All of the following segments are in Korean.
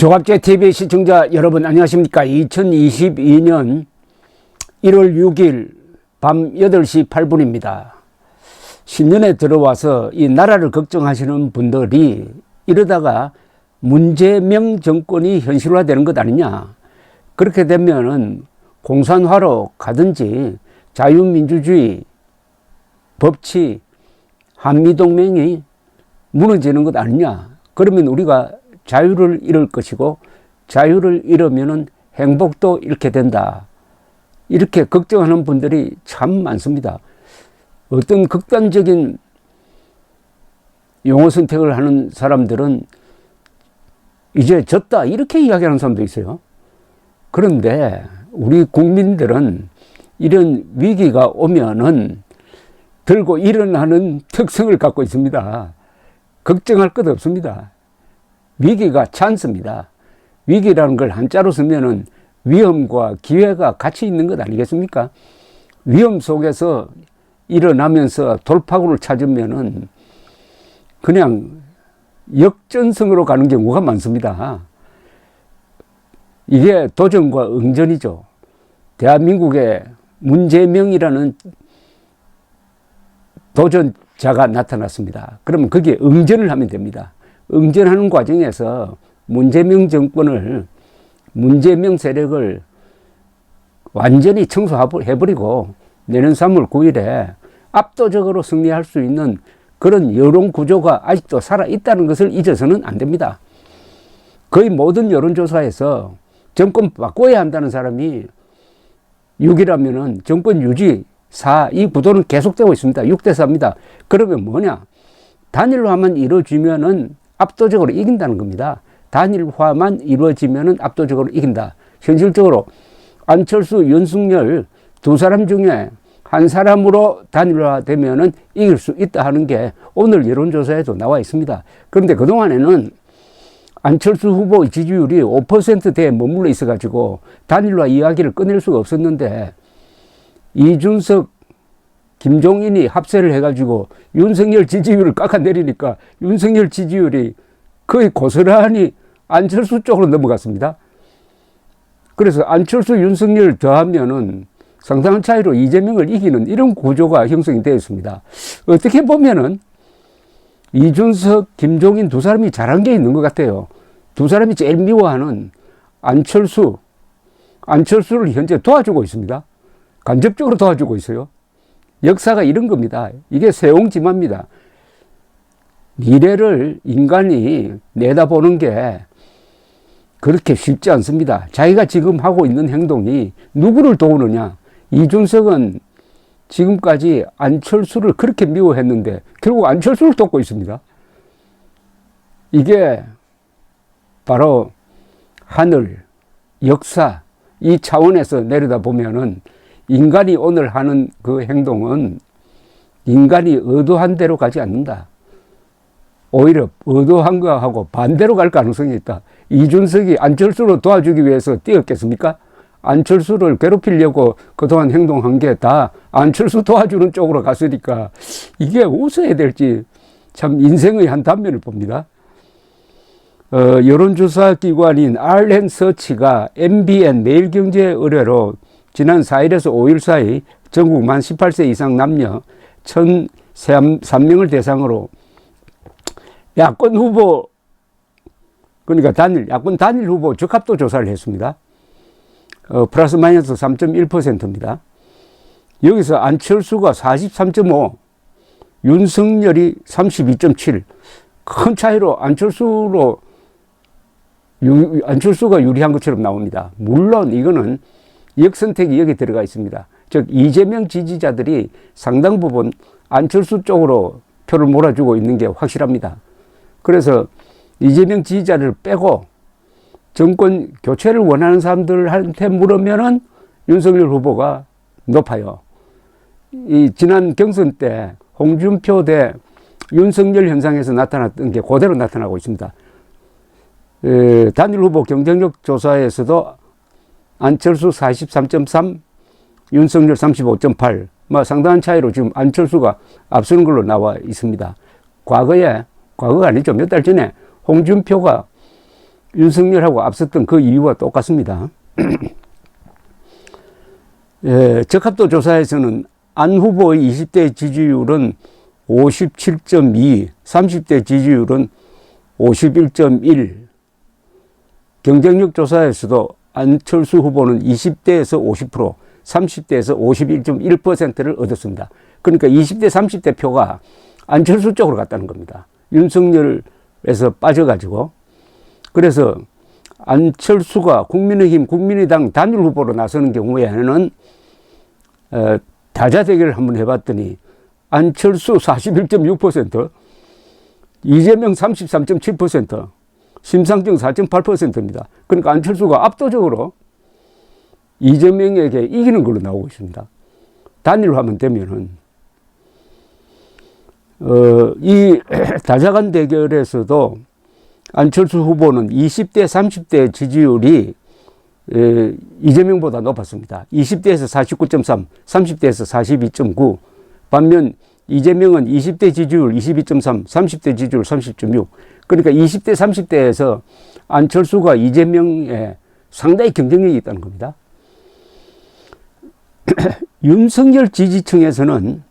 조갑제 TV 시청자 여러분 안녕하십니까. 2022년 1월 6일 밤 8시 8분입니다. 신년에 들어와서 이 나라를 걱정하시는 분들이 이러다가 문재명 정권이 현실화되는 것 아니냐. 그렇게 되면은 공산화로 가든지 자유민주주의, 법치, 한미동맹이 무너지는 것 아니냐. 그러면 우리가 자유를 잃을 것이고 자유를 잃으면 행복도 잃게 된다. 이렇게 걱정하는 분들이 참 많습니다. 어떤 극단적인 용어 선택을 하는 사람들은 이제 졌다 이렇게 이야기하는 사람도 있어요. 그런데 우리 국민들은 이런 위기가 오면은 들고 일어나는 특성을 갖고 있습니다. 걱정할 것 없습니다. 위기가 찬스입니다. 위기라는 걸 한자로 쓰면은 위험과 기회가 같이 있는 것 아니겠습니까? 위험 속에서 일어나면서 돌파구를 찾으면은 그냥 역전승으로 가는 경우가 많습니다. 이게 도전과 응전이죠. 대한민국에 문재명이라는 도전자가 나타났습니다. 그러면 거기에 응전을 하면 됩니다. 응전하는 과정에서 문재명 정권을, 문재명 세력을 완전히 청소해버리고 내년 3월 9일에 압도적으로 승리할 수 있는 그런 여론 구조가 아직도 살아있다는 것을 잊어서는 안 됩니다. 거의 모든 여론조사에서 정권 바꿔야 한다는 사람이 6이라면은 정권 유지 4, 이 구도는 계속되고 있습니다. 6대 4입니다. 그러면 뭐냐? 단일화만 이루어지면은 압도적으로 이긴다는 겁니다. 단일화만 이루어지면은 압도적으로 이긴다. 현실적으로 안철수, 윤석열 두 사람 중에 한 사람으로 단일화되면은 이길 수 있다 하는 게 오늘 여론조사에도 나와 있습니다. 그런데 그동안에는 안철수 후보 지지율이 5%대에 머물러 있어가지고 단일화 이야기를 꺼낼 수가 없었는데 이준석, 김종인이 합세를 해가지고 윤석열 지지율을 깎아내리니까 윤석열 지지율이 거의 고스란히 안철수 쪽으로 넘어갔습니다. 그래서 안철수, 윤석열 더하면은 상당한 차이로 이재명을 이기는 이런 구조가 형성이 되어 있습니다. 어떻게 보면은 이준석, 김종인 두 사람이 잘한 게 있는 것 같아요. 두 사람이 제일 미워하는 안철수를 현재 도와주고 있습니다. 간접적으로 도와주고 있어요. 역사가 이런 겁니다. 이게 세옹지마입니다. 미래를 인간이 내다보는 게 그렇게 쉽지 않습니다. 자기가 지금 하고 있는 행동이 누구를 도우느냐. 이준석은 지금까지 안철수를 그렇게 미워했는데 결국 안철수를 돕고 있습니다. 이게 바로 하늘, 역사, 이 차원에서 내려다보면은 인간이 오늘 하는 그 행동은 인간이 의도한 대로 가지 않는다. 오히려 의도한 거하고 반대로 갈 가능성이 있다. 이준석이 안철수를 도와주기 위해서 뛰었겠습니까? 안철수를 괴롭히려고 그동안 행동한 게 다 안철수 도와주는 쪽으로 갔으니까 이게 웃어야 될지 참 인생의 한 단면을 봅니다. 여론조사 기관인 RN서치가 MBN 매일경제 의뢰로 지난 4일에서 5일 사이 전국 만 18세 이상 남녀 1,003명을 대상으로 야권 후보, 그러니까 야권 단일 후보 적합도 조사를 했습니다. 플러스 마이너스 3.1%입니다. 여기서 안철수가 43.5, 윤석열이 32.7, 큰 차이로 안철수가 유리한 것처럼 나옵니다. 물론 이거는 역선택이 여기 들어가 있습니다. 즉 이재명 지지자들이 상당 부분 안철수 쪽으로 표를 몰아주고 있는 게 확실합니다. 그래서 이재명 지지자를 빼고 정권 교체를 원하는 사람들한테 물으면은 윤석열 후보가 높아요. 이 지난 경선 때 홍준표 대 윤석열 현상에서 나타났던 게 그대로 나타나고 있습니다. 단일 후보 경쟁력 조사에서도 안철수 43.3, 윤석열 35.8, 상당한 차이로 지금 안철수가 앞서는 걸로 나와 있습니다. 과거가 아니죠. 몇 달 전에 홍준표가 윤석열하고 앞섰던 그 이유와 똑같습니다. 예, 적합도 조사에서는 안 후보의 20대 지지율은 57.2, 30대 지지율은 51.1. 경쟁력 조사에서도 안철수 후보는 20대에서 50%, 30대에서 51.1%를 얻었습니다. 그러니까 20대, 30대 표가 안철수 쪽으로 갔다는 겁니다. 윤석열에서 빠져가지고. 그래서 안철수가 국민의힘, 국민의당 단일 후보로 나서는 경우에는 다자 대결을 한번 해봤더니 안철수 41.6%, 이재명 33.7%, 심상정 4.8%입니다. 그러니까 안철수가 압도적으로 이재명에게 이기는 걸로 나오고 있습니다. 단일화만 되면은. 이 다자간 대결에서도 안철수 후보는 20대, 30대 지지율이 이재명보다 높았습니다. 20대에서 49.3, 30대에서 42.9. 반면 이재명은 20대 지지율 22.3, 30대 지지율 30.6. 그러니까 20대, 30대에서 안철수가 이재명에 상당히 경쟁력이 있다는 겁니다. 윤석열 지지층에서는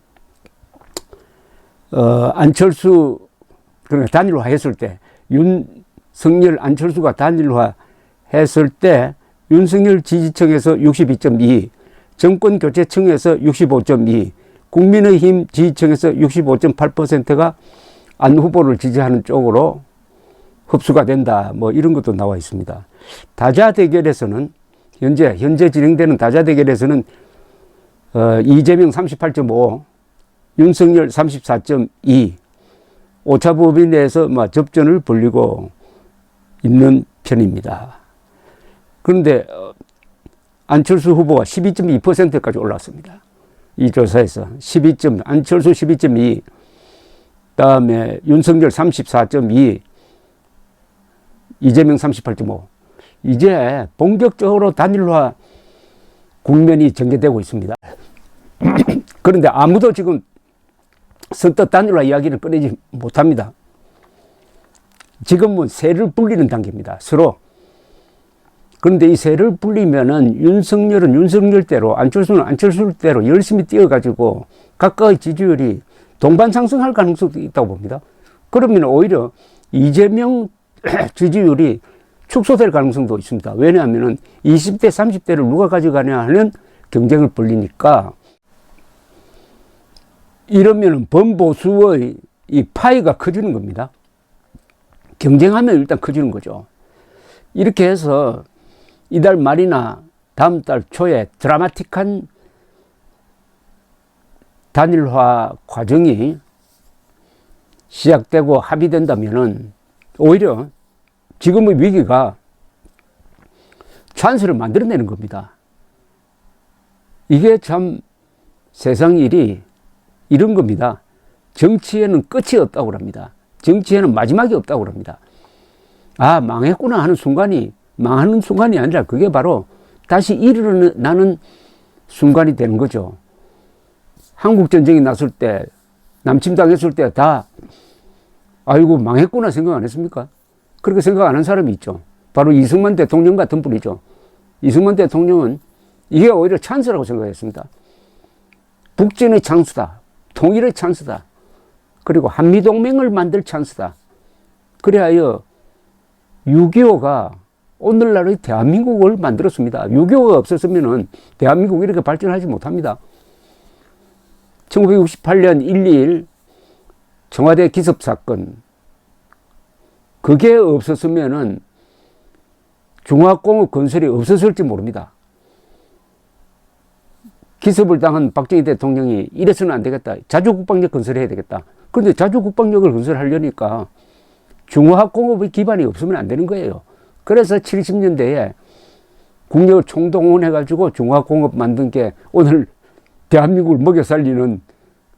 안철수, 그러니까 단일화 했을 때, 윤석열, 안철수가 단일화 했을 때 윤석열 지지층에서 62.2, 정권 교체층에서 65.2, 국민의힘 지지층에서 65.8%가 안 후보를 지지하는 쪽으로 흡수가 된다. 뭐 이런 것도 나와 있습니다. 다자 대결에서는 현재 진행되는 다자 대결에서는 이재명 38.5, 윤석열 34.2, 오차범위 내에서 접전을 벌이고 있는 편입니다. 그런데 안철수 후보가 12.2%까지 올랐습니다. 이 조사에서 안철수 12.2, 그다음에 윤석열 34.2, 이재명 38.5. 이제 본격적으로 단일화 국면이 전개되고 있습니다. 그런데 아무도 지금 선뜻 단일화 이야기를 꺼내지 못합니다. 지금은 세를 불리는 단계입니다. 서로. 그런데 이 세를 불리면은 윤석열은 윤석열대로, 안철수는 안철수대로 열심히 뛰어가지고 각각의 지지율이 동반 상승할 가능성도 있다고 봅니다. 그러면 오히려 이재명 지지율이 축소될 가능성도 있습니다. 왜냐하면은 20대, 30대를 누가 가져가냐 하는 경쟁을 벌리니까, 이러면은 범보수의 이 파이가 커지는 겁니다. 경쟁하면 일단 커지는 거죠. 이렇게 해서 이달 말이나 다음 달 초에 드라마틱한 단일화 과정이 시작되고 합의된다면은 오히려 지금의 위기가 찬스를 만들어내는 겁니다. 이게 참 세상 일이 이런 겁니다. 정치에는 끝이 없다고 합니다. 정치에는 마지막이 없다고 합니다. 아, 망했구나 하는 순간이, 망하는 순간이 아니라 그게 바로 다시 일어나는 순간이 되는 거죠. 한국전쟁이 났을 때, 남침당했을 때 다 아이고 망했구나 생각 안 했습니까? 그렇게 생각 안 한 사람이 있죠. 바로 이승만 대통령 같은 분이죠. 이승만 대통령은 이게 오히려 찬스라고 생각했습니다. 북진의 찬스다. 통일의 찬스다. 그리고 한미동맹을 만들 찬스다. 그래야 6.25가 오늘날의 대한민국을 만들었습니다. 6.25가 없었으면 대한민국이 이렇게 발전하지 못합니다. 1968년 1.2.1 청와대 기습사건, 그게 없었으면 중화공업 건설이 없었을지 모릅니다. 기습을 당한 박정희 대통령이 이래서는 안 되겠다. 자주국방력 건설해야 되겠다. 그런데 자주국방력을 건설하려니까 중화공업의 기반이 없으면 안 되는 거예요. 그래서 70년대에 국력을 총동원해가지고 중화공업 만든 게 오늘 대한민국을 먹여 살리는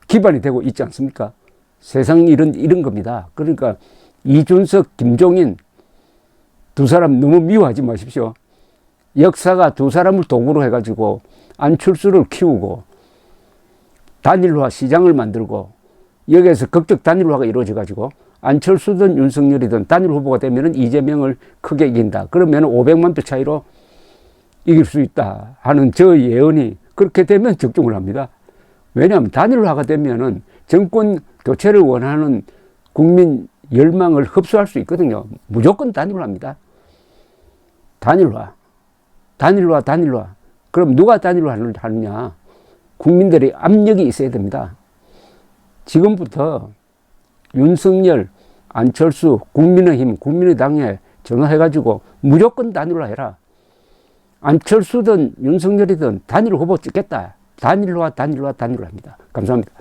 기반이 되고 있지 않습니까? 세상 일은 이런 겁니다. 그러니까 이준석, 김종인 두 사람 너무 미워하지 마십시오. 역사가 두 사람을 도구로 해가지고 안철수를 키우고 단일화 시장을 만들고 여기에서 극적 단일화가 이루어져가지고 안철수든 윤석열이든 단일 후보가 되면 이재명을 크게 이긴다. 그러면 500만 표 차이로 이길 수 있다 하는 저 예언이 그렇게 되면 적중을 합니다. 왜냐하면 단일화가 되면은 정권 교체를 원하는 국민 열망을 흡수할 수 있거든요. 무조건 단일화입니다. 단일화. 그럼 누가 단일화를 하느냐? 국민들의 압력이 있어야 됩니다. 지금부터 윤석열, 안철수, 국민의힘, 국민의당에 전화해가지고 무조건 단일화 해라. 안철수든 윤석열이든 단일 후보 찍겠다. 단일화 합니다. 감사합니다.